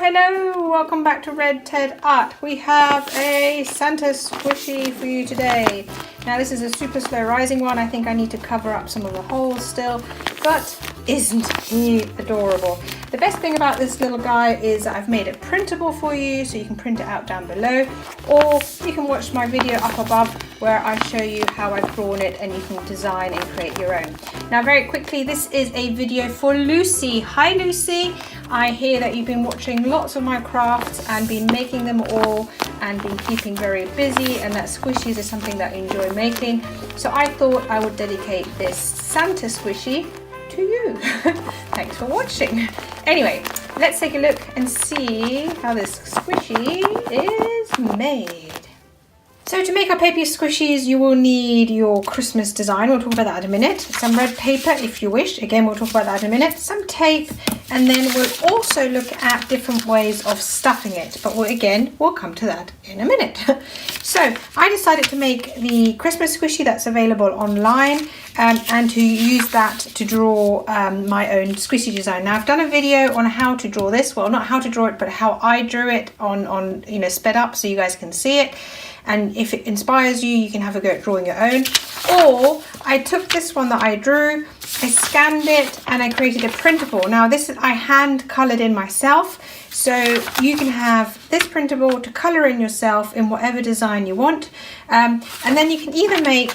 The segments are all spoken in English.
Hello, welcome back to Red Ted Art. We have a Santa squishy for you today. Now this is a super slow rising one. I think I need to cover up some of the holes still, but isn't he adorable? The best thing about this little guy is I've made it printable for you, so you can print it out down below, or you can watch my video up above where I show you how I've drawn it and you can design and create your own. Now very quickly, this is a video for Lucy. Hi Lucy, I hear that you've been watching lots of my crafts and been making them all and been keeping very busy, and that squishies is something that you enjoy making. So I thought I would dedicate this Santa squishy to you. Thanks for watching. Anyway, let's take a look and see how this squishy is made. So to make our paper squishies, you will need your Christmas design. We'll talk about that in a minute. Some red paper if you wish. Again, we'll talk about that in a minute. Some tape, and then we'll also look at different ways of stuffing it. But we'll come to that in a minute. So I decided to make the Christmas squishy that's available online and to use that to draw my own squishy design. Now I've done a video on how to draw this. Well, not how to draw it, but how I drew it on sped up so you guys can see it. And if it inspires you, you can have a go at drawing your own. Or I took this one that I drew, I scanned it, and I created a printable. Now this I hand colored in myself, so you can have this printable to color in yourself in whatever design you want. And then you can either make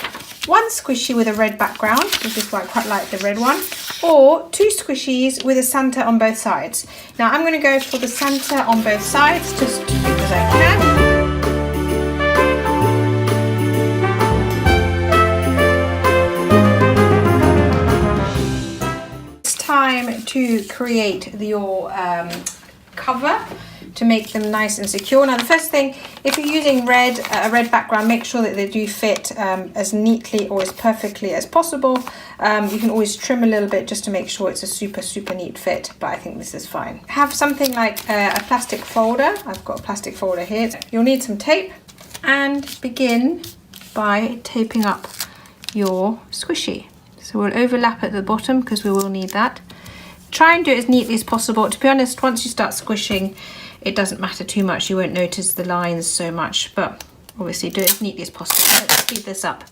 one squishy with a red background, which is why I quite like the red one, or two squishies with a Santa on both sides. Now I'm going to go for the Santa on both sides just because I can. Time to create your cover to make them nice and secure. Now the first thing, if you're using a red background, make sure that they do fit as neatly or as perfectly as possible. You can always trim a little bit just to make sure it's a super neat fit, but I think this is fine. Have something like a plastic folder. I've got a plastic folder here. You'll need some tape, and begin by taping up your squishy. So we'll overlap at the bottom because we will need that. Try and do it as neatly as possible. To be honest, once you start squishing, it doesn't matter too much. You won't notice the lines so much, but obviously do it as neatly as possible. Let's speed this up.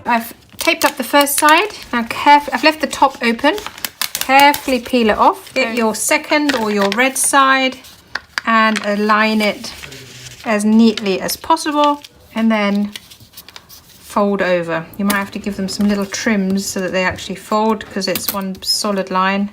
I've taped up the first side. Now I've left the top open. Carefully peel it off. Get your second or your red side and align it as neatly as possible, and then fold over. You might have to give them some little trims so that they actually fold because it's one solid line.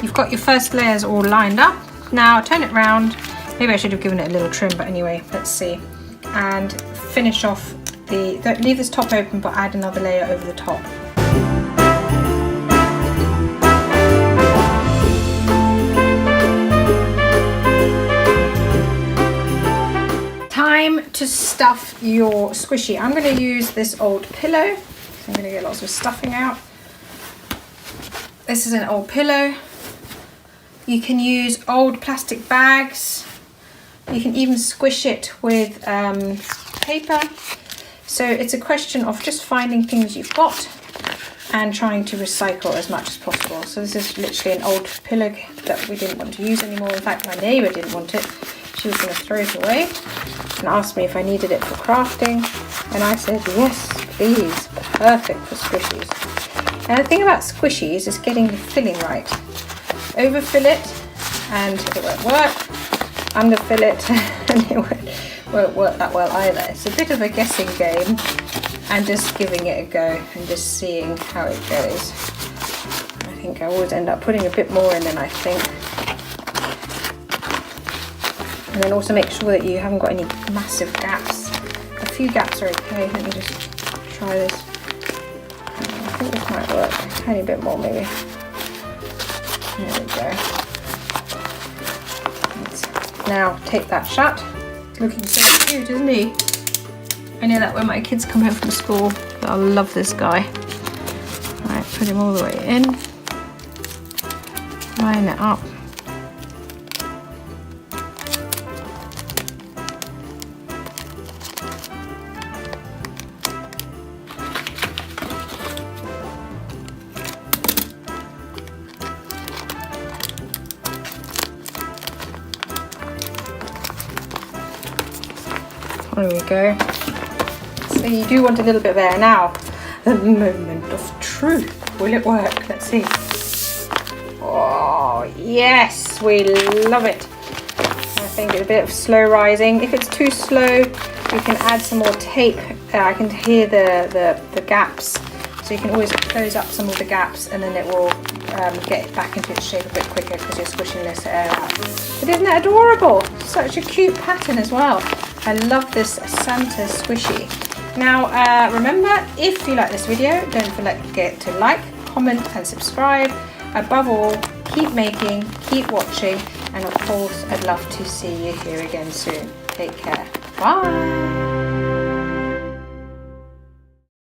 You've got your first layers all lined up. Now turn it round. Maybe I should have given it a little trim, but anyway, let's see. And finish off leave this top open, but add another layer over the top. Time to stuff your squishy. I'm going to use this old pillow. So I'm going to get lots of stuffing out. This is an old pillow. You can use old plastic bags. You can even squish it with paper. So it's a question of just finding things you've got and trying to recycle as much as possible. So this is literally an old pillow that we didn't want to use anymore. In fact, my neighbour didn't want it. She was going to throw it away and asked me if I needed it for crafting. And I said, yes, please. Perfect for squishies. Now the thing about squishies is getting the filling right. Overfill it and it won't work. Underfill it and it won't work that well either. It's a bit of a guessing game and just giving it a go and just seeing how it goes. I think I always end up putting a bit more in than I think. And then also make sure that you haven't got any massive gaps. A few gaps are okay. Let me just try this. I think this might work. A tiny bit more maybe. There we go. Now take that shut. Looking so cute, isn't he? I know that when my kids come home from school, they'll love this guy. Alright, put him all the way in. Line it up. There we go. So you do want a little bit of air. Now, the moment of truth. Will it work? Let's see. Oh, yes, we love it. I think it's a bit of slow rising. If it's too slow, you can add some more tape. I can hear the gaps. So you can always close up some of the gaps and then it will get back into its shape a bit quicker because you're squishing this air out. But isn't that adorable? Such a cute pattern as well. I love this Santa squishy. Now remember, if you like this video, don't forget to like, comment and subscribe. Above all, keep making, keep watching, and of course I'd love to see you here again soon. Take care. Bye.